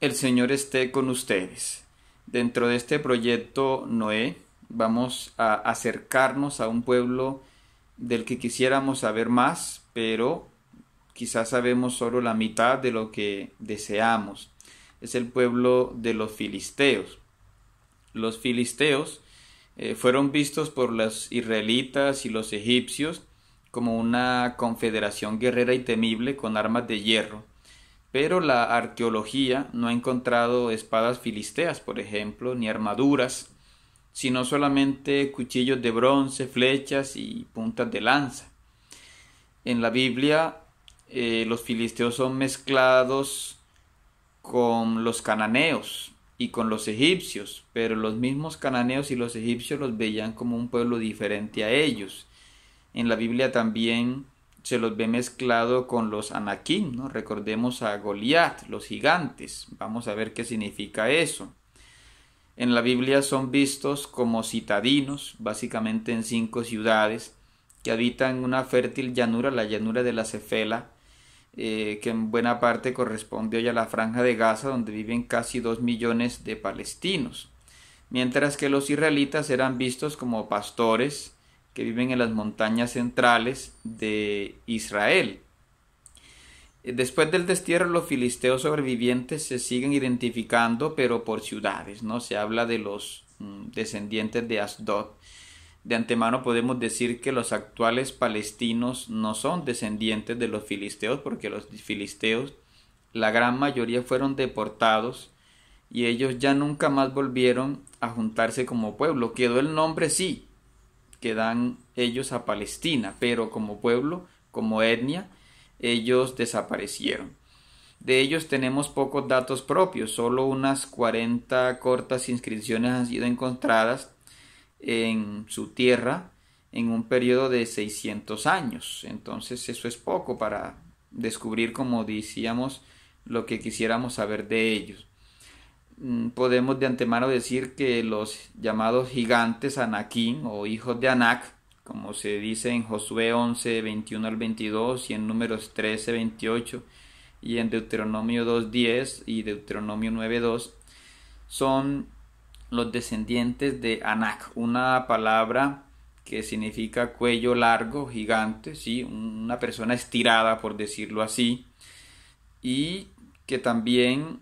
El Señor esté con ustedes. Dentro de este proyecto Noé vamos a acercarnos a un pueblo del que quisiéramos saber más, pero quizás sabemos solo la mitad de lo que deseamos. Es el pueblo de los filisteos. Los filisteos fueron vistos por los israelitas y los egipcios como una confederación guerrera y temible con armas de hierro. Pero la arqueología no ha encontrado espadas filisteas, por ejemplo, ni armaduras, sino solamente cuchillos de bronce, flechas y puntas de lanza. En la Biblia, los filisteos son mezclados con los cananeos y con los egipcios, pero los mismos cananeos y los egipcios los veían como un pueblo diferente a ellos. En la Biblia también se los ve mezclado con los anakim, ¿no? Recordemos a Goliat, los gigantes. Vamos a ver qué significa eso. En la Biblia son vistos como citadinos, básicamente en 5 ciudades, que habitan una fértil llanura, la llanura de la Cefela, que en buena parte corresponde hoy a la Franja de Gaza, donde viven casi 2 millones de palestinos. Mientras que los israelitas eran vistos como pastores, que viven en las montañas centrales de Israel. Después del destierro, los filisteos sobrevivientes se siguen identificando, pero por ciudades, ¿no? Se habla de los descendientes de Asdod. De antemano podemos decir que los actuales palestinos no son descendientes de los filisteos, porque los filisteos, la gran mayoría fueron deportados y ellos ya nunca más volvieron a juntarse como pueblo. Quedó el nombre, sí, que dan ellos a Palestina, pero como pueblo, como etnia, ellos desaparecieron. De ellos tenemos pocos datos propios, solo unas 40 cortas inscripciones han sido encontradas en su tierra en un periodo de 600 años. Entonces eso es poco para descubrir, como decíamos, lo que quisiéramos saber de ellos. Podemos de antemano decir que los llamados gigantes Anakim o hijos de Anak, como se dice en Josué 11, 21 al 22 y en Números 13, 28 y en Deuteronomio 2, 10 y Deuteronomio 9, 2, son los descendientes de Anak, una palabra que significa cuello largo, gigante, ¿sí? Una persona estirada, por decirlo así, y que también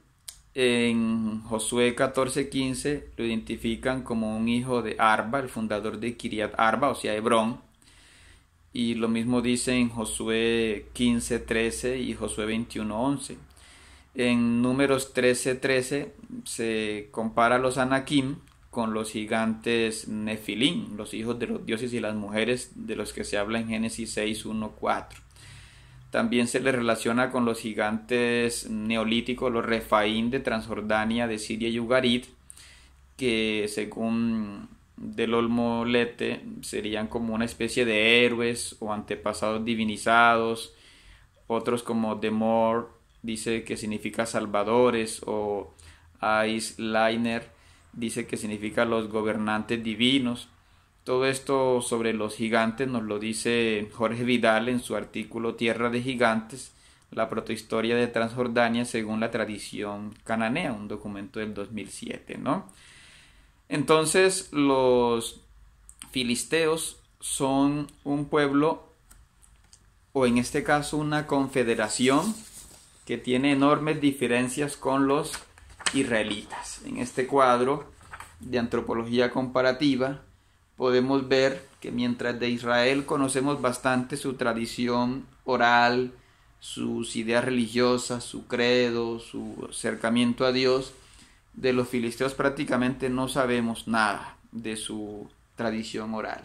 en Josué 14:15 lo identifican como un hijo de Arba, el fundador de Kiriat Arba, o sea, Hebrón. Y lo mismo dice en Josué 15:13 y Josué 21:11. En Números 13:13 se compara a los Anakim con los gigantes Nefilim, los hijos de los dioses y las mujeres de los que se habla en Génesis 6:1-4. También se le relaciona con los gigantes neolíticos, los Refaim de Transjordania, de Siria y Ugarit, que según Del Olmo Lete serían como una especie de héroes o antepasados divinizados. Otros, como Demor, dice que significa salvadores, o Aislainer dice que significa los gobernantes divinos. Todo esto sobre los gigantes nos lo dice Jorge Vidal en su artículo Tierra de Gigantes, la protohistoria de Transjordania según la tradición cananea, un documento del 2007, ¿no? Entonces los filisteos son un pueblo, o en este caso una confederación, que tiene enormes diferencias con los israelitas. En este cuadro de antropología comparativa podemos ver que mientras de Israel conocemos bastante su tradición oral, sus ideas religiosas, su credo, su acercamiento a Dios, de los filisteos prácticamente no sabemos nada de su tradición oral.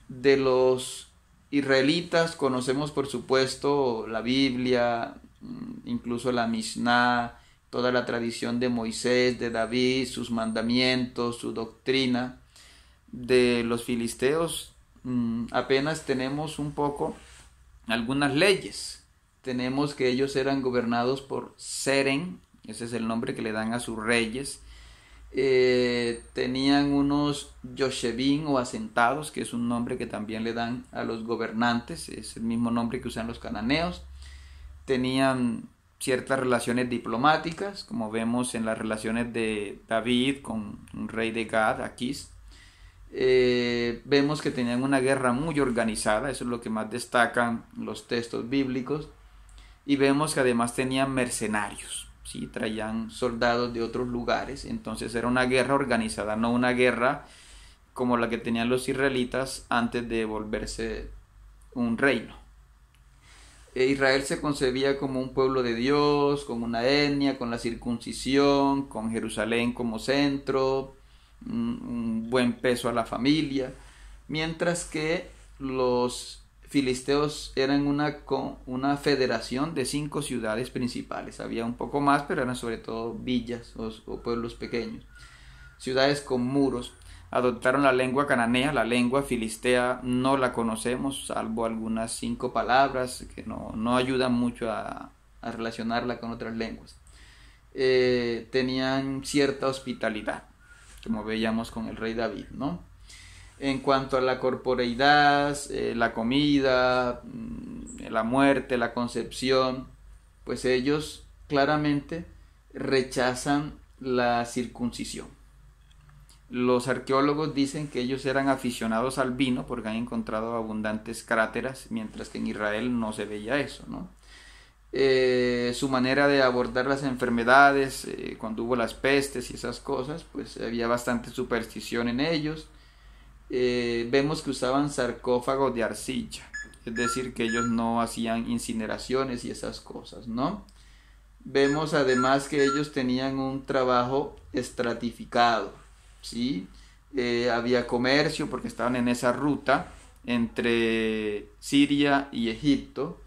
De los israelitas conocemos, por supuesto, la Biblia, incluso la Misná, toda la tradición de Moisés, de David, sus mandamientos, su doctrina. De los filisteos apenas tenemos un poco algunas leyes. Tenemos que ellos eran gobernados por Seren, ese es el nombre que le dan a sus reyes. Tenían unos Yoshevim o asentados, que es un nombre que también le dan a los gobernantes, es el mismo nombre que usan los cananeos. Tenían ciertas relaciones diplomáticas, como vemos en las relaciones de David con un rey de Gad, Aquís. Vemos que tenían una guerra muy organizada, eso es lo que más destacan los textos bíblicos, y vemos que además tenían mercenarios, ¿sí? Traían soldados de otros lugares, entonces era una guerra organizada, no una guerra como la que tenían los israelitas antes de volverse un reino. Israel se concebía como un pueblo de Dios, con una etnia, con la circuncisión, con Jerusalén como centro, un buen peso a la familia, mientras que los filisteos eran una federación de 5 ciudades principales. Había un poco más, pero eran sobre todo villas o pueblos pequeños, ciudades con muros. Adoptaron la lengua cananea, la lengua filistea no la conocemos, salvo algunas 5 palabras que no ayudan mucho a relacionarla con otras lenguas. Tenían cierta hospitalidad, como veíamos con el rey David, ¿no? En cuanto a la corporeidad, la comida, la muerte, la concepción, pues ellos claramente rechazan la circuncisión. Los arqueólogos dicen que ellos eran aficionados al vino porque han encontrado abundantes cráteras, mientras que en Israel no se veía eso, ¿no? Su manera de abordar las enfermedades, cuando hubo las pestes y esas cosas, pues había bastante superstición en ellos. Vemos que usaban sarcófagos de arcilla, es decir, que ellos no hacían incineraciones y esas cosas, ¿no? Vemos además que ellos tenían un trabajo estratificado, ¿sí? Había comercio porque estaban en esa ruta entre Siria y Egipto.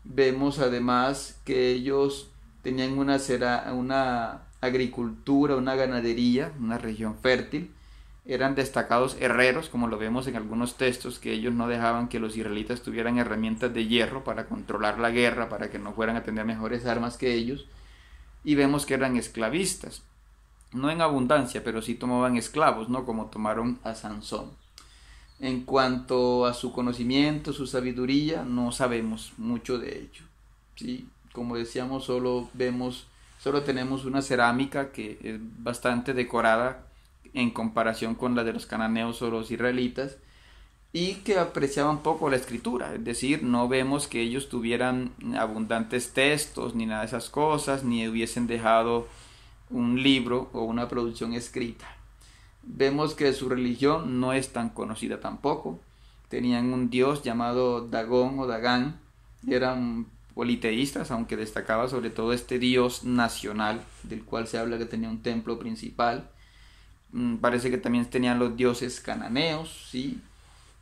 Vemos además que ellos tenían una agricultura, una ganadería, una región fértil. Eran destacados herreros, como lo vemos en algunos textos, que ellos no dejaban que los israelitas tuvieran herramientas de hierro para controlar la guerra, para que no fueran a tener mejores armas que ellos. Y vemos que eran esclavistas, no en abundancia, pero sí tomaban esclavos, ¿no? Como tomaron a Sansón. En cuanto a su conocimiento, su sabiduría, no sabemos mucho de ello, ¿sí? Como decíamos, solo tenemos una cerámica que es bastante decorada en comparación con la de los cananeos o los israelitas, y que apreciaban poco la escritura, es decir, no vemos que ellos tuvieran abundantes textos ni nada de esas cosas, ni hubiesen dejado un libro o una producción escrita. Vemos que su religión no es tan conocida tampoco. Tenían un dios llamado Dagón o Dagán. Eran politeístas, aunque destacaba sobre todo este dios nacional, del cual se habla que tenía un templo principal. Parece que también tenían los dioses cananeos, ¿sí?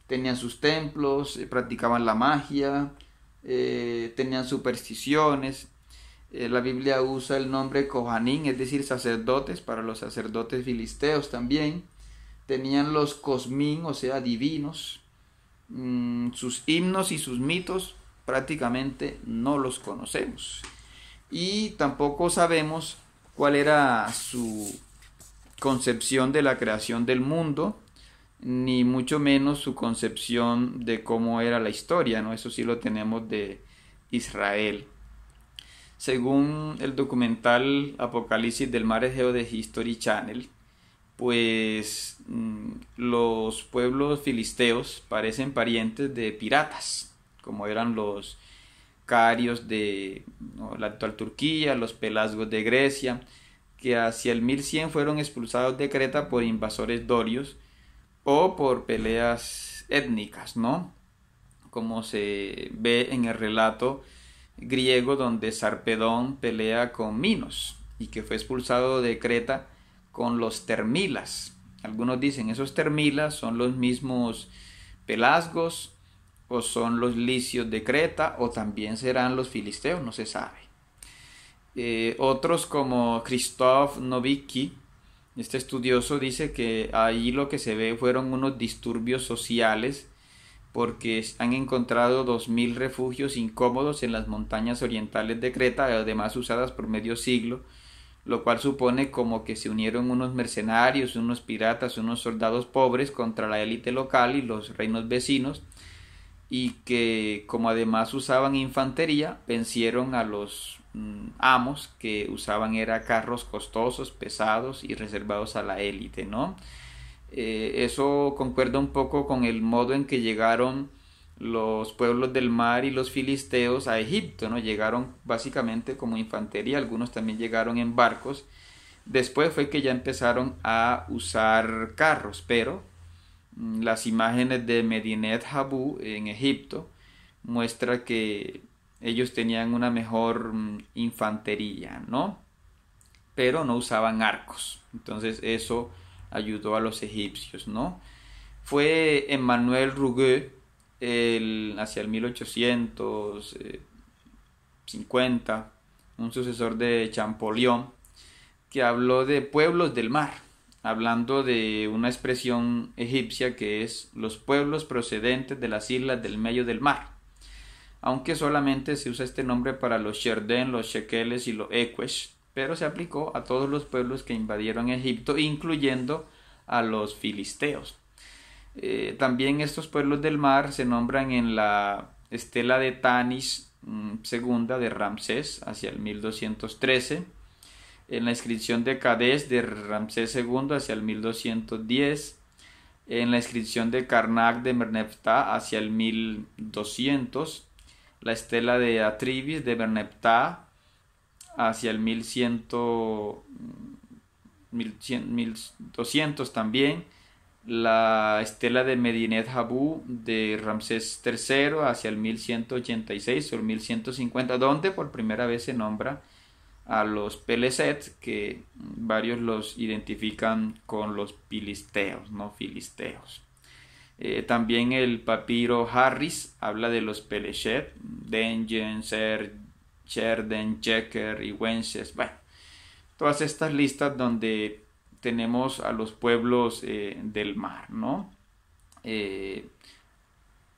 Tenían sus templos, practicaban la magia, tenían supersticiones. La Biblia usa el nombre Kohanim, es decir, sacerdotes, para los sacerdotes filisteos también. Tenían los Cosmín, o sea, divinos. Sus himnos y sus mitos prácticamente no los conocemos. Y tampoco sabemos cuál era su concepción de la creación del mundo, ni mucho menos su concepción de cómo era la historia, ¿no? Eso sí lo tenemos de Israel. Según el documental Apocalipsis del Mar Egeo de History Channel, pues los pueblos filisteos parecen parientes de piratas, como eran los carios de la actual Turquía, los pelasgos de Grecia, que hacia el 1100 fueron expulsados de Creta por invasores dorios o por peleas étnicas, ¿no? Como se ve en el relato griego donde Sarpedón pelea con Minos y que fue expulsado de Creta con los termilas. Algunos dicen esos termilas son los mismos pelasgos o son los licios de Creta o también serán los filisteos, no se sabe. Otros como Krzysztof Nowicki, este estudioso, dice que ahí lo que se ve fueron unos disturbios sociales porque han encontrado 2000 refugios incómodos en las montañas orientales de Creta, además usadas por medio siglo, lo cual supone como que se unieron unos mercenarios, unos piratas, unos soldados pobres contra la élite local y los reinos vecinos, y que como además usaban infantería, vencieron a los amos que usaban era carros costosos, pesados y reservados a la élite, ¿no? Eso concuerda un poco con el modo en que llegaron los pueblos del mar y los filisteos a Egipto, ¿no? Llegaron básicamente como infantería, algunos también llegaron en barcos. Después fue que ya empezaron a usar carros, pero las imágenes de Medinet Habu en Egipto muestra que ellos tenían una mejor infantería, ¿no? Pero no usaban arcos. Entonces eso ayudó a los egipcios, ¿no? Fue Emmanuel Rouget hacia el 1850, un sucesor de Champollion, que habló de pueblos del mar, hablando de una expresión egipcia que es los pueblos procedentes de las islas del medio del mar, aunque solamente se usa este nombre para los Sherden, los Shekeles y los Equesh, pero se aplicó a todos los pueblos que invadieron Egipto, incluyendo a los filisteos. También estos pueblos del mar se nombran en la estela de Tanis segunda de Ramsés hacia el 1213, en la inscripción de Kadesh de Ramsés II hacia el 1210, en la inscripción de Karnak de Merneptah hacia el 1200, la estela de Atribis de Merneptah hacia el 1200 también, la estela de Medinet Habu de Ramsés III hacia el 1186 o el 1150, donde por primera vez se nombra a los Peleset, que varios los identifican con los filisteos, no filisteos. También el papiro Harris habla de los Peleshet, Dengen, Ser, Sherden, Checker y Wences. Bueno, todas estas listas donde tenemos a los pueblos del mar, ¿no?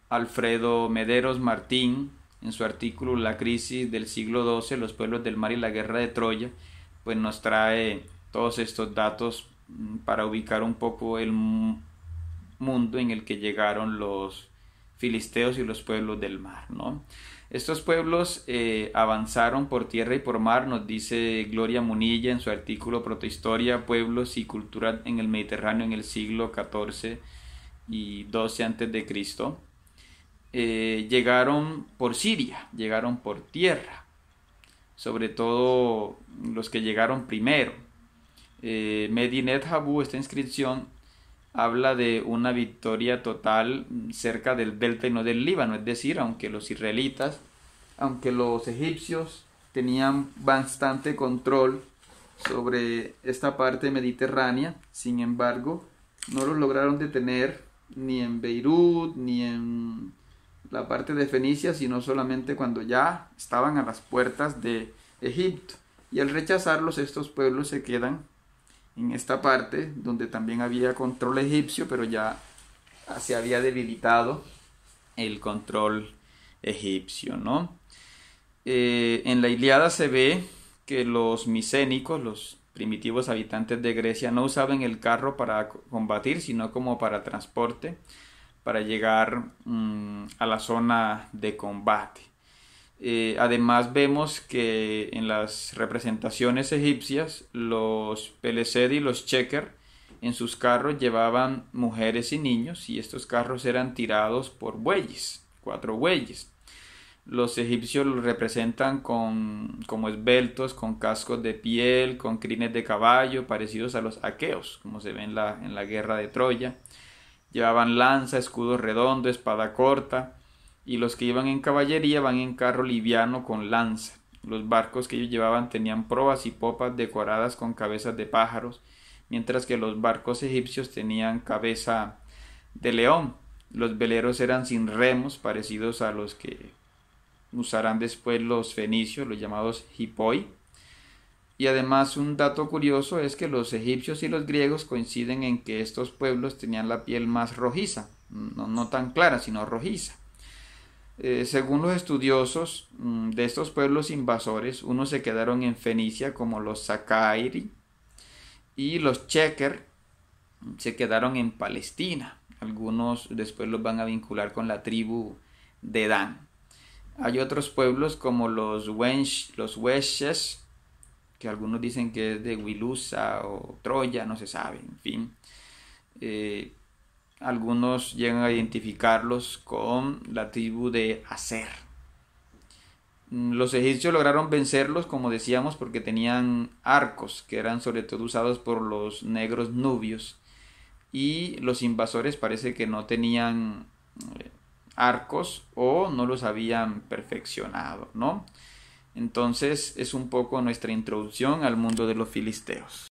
Alfredo Mederos Martín, en su artículo La crisis del siglo XII, los pueblos del mar y la guerra de Troya, pues nos trae todos estos datos para ubicar un poco el mundo en el que llegaron los filisteos y los pueblos del mar, ¿no? Estos pueblos avanzaron por tierra y por mar, nos dice Gloria Munilla en su artículo Protohistoria, Pueblos y Cultura en el Mediterráneo en el siglo XIV y XII antes de Cristo. Llegaron por Siria, llegaron por tierra, sobre todo los que llegaron primero. Medinet Habu, esta inscripción, habla de una victoria total cerca del delta y no del Líbano, es decir, aunque los egipcios tenían bastante control sobre esta parte mediterránea, sin embargo, no los lograron detener ni en Beirut ni en la parte de Fenicia, sino solamente cuando ya estaban a las puertas de Egipto. Y al rechazarlos, estos pueblos se quedan en esta parte donde también había control egipcio, pero ya se había debilitado el control egipcio, ¿no? En la Ilíada se ve que los micénicos, los primitivos habitantes de Grecia, no usaban el carro para combatir, sino como para transporte, para llegar a la zona de combate. Además vemos que en las representaciones egipcias los Pelesed y los Checker en sus carros llevaban mujeres y niños, y estos carros eran tirados por bueyes, 4 bueyes. Los egipcios los representan como esbeltos, con cascos de piel, con crines de caballo, parecidos a los aqueos, como se ve en la guerra de Troya. Llevaban lanza, escudo redondo, espada corta, y los que iban en caballería van en carro liviano con lanza. Los barcos que ellos llevaban tenían proas y popas decoradas con cabezas de pájaros, mientras que los barcos egipcios tenían cabeza de león. Los veleros eran sin remos, parecidos a los que usarán después los fenicios, los llamados hipoi. Y además un dato curioso es que los egipcios y los griegos coinciden en que estos pueblos tenían la piel más rojiza, no tan clara, sino rojiza. Según los estudiosos de estos pueblos invasores, unos se quedaron en Fenicia como los Sakairi y los Checker se quedaron en Palestina. Algunos después los van a vincular con la tribu de Dan. Hay otros pueblos como los Weshes, que algunos dicen que es de Wilusa o Troya, no se sabe, en fin. Algunos llegan a identificarlos con la tribu de Aser. Los egipcios lograron vencerlos, como decíamos, porque tenían arcos, que eran sobre todo usados por los negros nubios. Y los invasores parece que no tenían arcos o no los habían perfeccionado, ¿no? Entonces es un poco nuestra introducción al mundo de los filisteos.